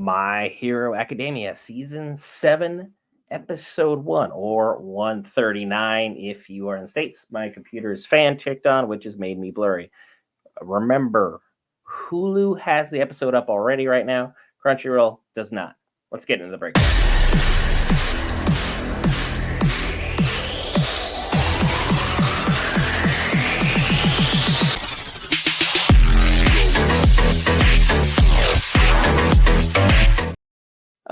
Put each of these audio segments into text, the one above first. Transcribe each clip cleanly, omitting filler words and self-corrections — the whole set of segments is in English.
My Hero Academia, Season 7, Episode 1, or 139 if you are in the States. My computer is fan ticked on, which has made me blurry. Remember, Hulu has the episode up already right now. Crunchyroll does not. Let's get into the breakdown.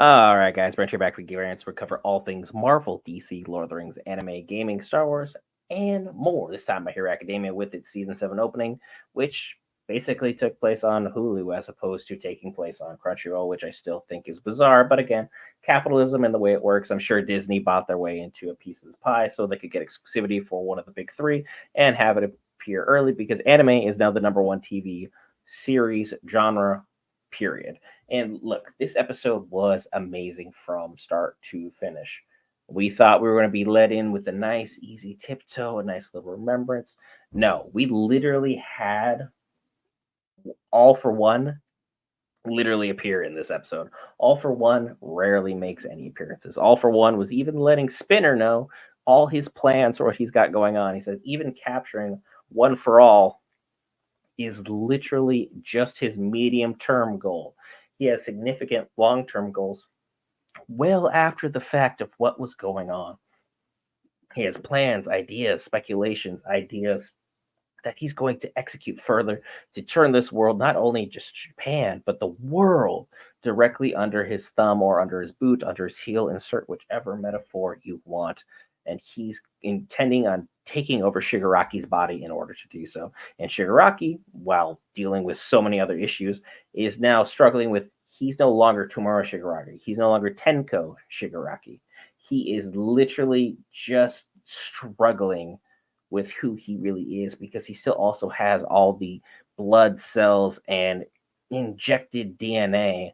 All right, guys, Brent here back with Geek. We cover all things Marvel, DC, Lord of the Rings, anime, gaming, Star Wars, and more. This time, My Hero Academia with its season 7 opening, which basically took place on Hulu as opposed to taking place on Crunchyroll, which I still think is bizarre. But again, capitalism and the way it works, I'm sure Disney bought their way into a piece of this pie so they could get exclusivity for one of the big three and have it appear early because anime is now the number one TV series genre, period. And look, this episode was amazing from start to finish. We thought we were going to be let in with a nice, easy tiptoe, a nice little remembrance. No, we literally had All for One literally appear in this episode. All for One rarely makes any appearances. All for One was even letting Spinner know all his plans or what he's got going on. He said even capturing One for All is literally just his medium term goal. He has significant long term goals well after the fact of what was going on. He has plans, ideas, speculations, ideas that he's going to execute further to turn this world, not only just Japan, but the world, directly under his thumb or under his boot, under his heel, insert whichever metaphor you want. And he's intending on taking over Shigaraki's body in order to do so. And Shigaraki, while dealing with so many other issues, is now struggling with he's no longer Tomura Shigaraki. He's no longer Tenko Shigaraki. He is literally just struggling with who he really is because he still also has all the blood cells and injected DNA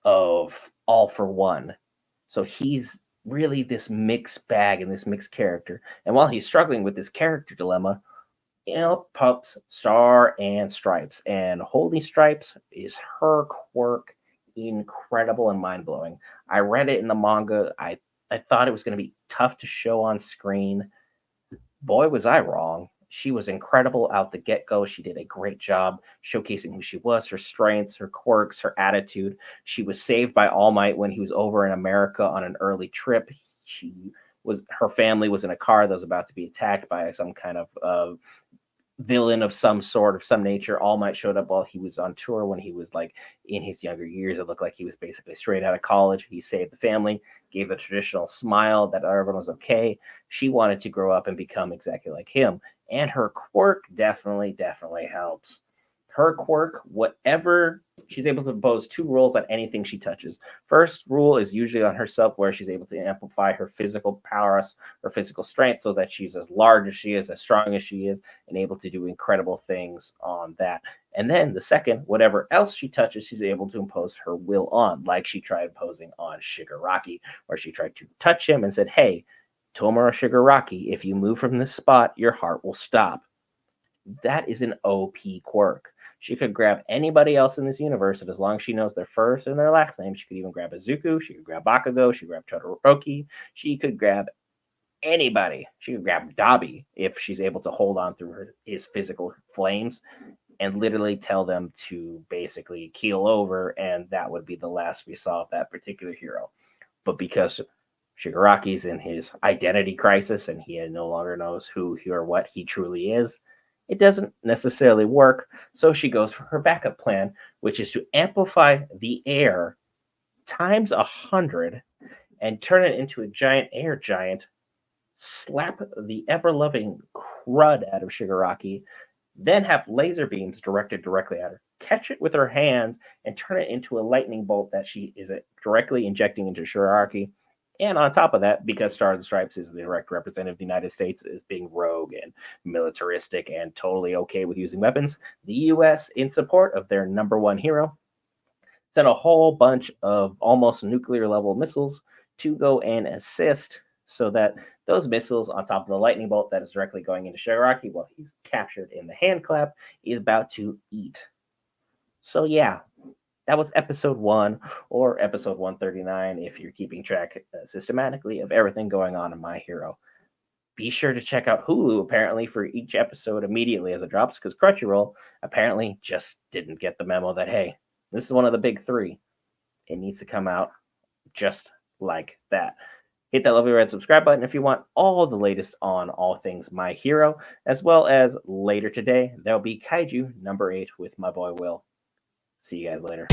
of All for One. So he's really this mixed bag and this mixed character. And while he's struggling with this character dilemma, pops Star and Stripes. And Holy Stripes is her quirk incredible and mind blowing. I read it in the manga. I thought it was going to be tough to show on screen. Boy, was I wrong. She was incredible out the get go. She did a great job showcasing who she was, her strengths, her quirks, her attitude. She was saved by All Might when he was over in America on an early trip. Her family was in a car that was about to be attacked by some kind of villain of some sort, of some nature. All Might showed up while he was on tour when he was like in his younger years. It looked like he was basically straight out of college. He saved the family, gave a traditional smile that everyone was okay. She wanted to grow up and become exactly like him. And her quirk definitely helps. Her quirk, whatever, she's able to impose two rules on anything she touches. First rule is usually on herself, where she's able to amplify her physical prowess, her physical strength, so that she's as large as she is, as strong as she is, and able to do incredible things on that. And then the second, whatever else she touches, she's able to impose her will on, like she tried imposing on Shigaraki, where she tried to touch him and said, hey, Tomura Shigaraki, if you move from this spot, your heart will stop. That is an OP quirk. She could grab anybody else in this universe, and as long as she knows their first and their last name, she could even grab Izuku, she could grab Bakugo, she could grab Todoroki, she could grab anybody. She could grab Dabi if she's able to hold on through his physical flames and literally tell them to basically keel over, and that would be the last we saw of that particular hero. But because Shigaraki's in his identity crisis and he no longer knows who or what he truly is, it doesn't necessarily work. So she goes for her backup plan, which is to amplify the air times 100 and turn it into a giant air giant, slap the ever-loving crud out of Shigaraki, then have laser beams directed directly at her, catch it with her hands, and turn it into a lightning bolt that she is directly injecting into Shigaraki. And on top of that, because Stars and Stripes is the direct representative of the United States as being rogue and militaristic and totally okay with using weapons, the U.S., in support of their number one hero, sent a whole bunch of almost nuclear level missiles to go and assist so that those missiles on top of the lightning bolt that is directly going into Shigaraki while he's captured in the hand clap is about to eat. So yeah, That was episode 1, or episode 139 if you're keeping track systematically of everything going on in My Hero. Be sure to check out Hulu apparently for each episode immediately as it drops, because Crunchyroll apparently just didn't get the memo that, hey, this is one of the big three. It needs to come out just like that. Hit that lovely red subscribe button if you want all the latest on all things My Hero, as well as later today, there'll be Kaiju number 8 with my boy Will. See you guys later.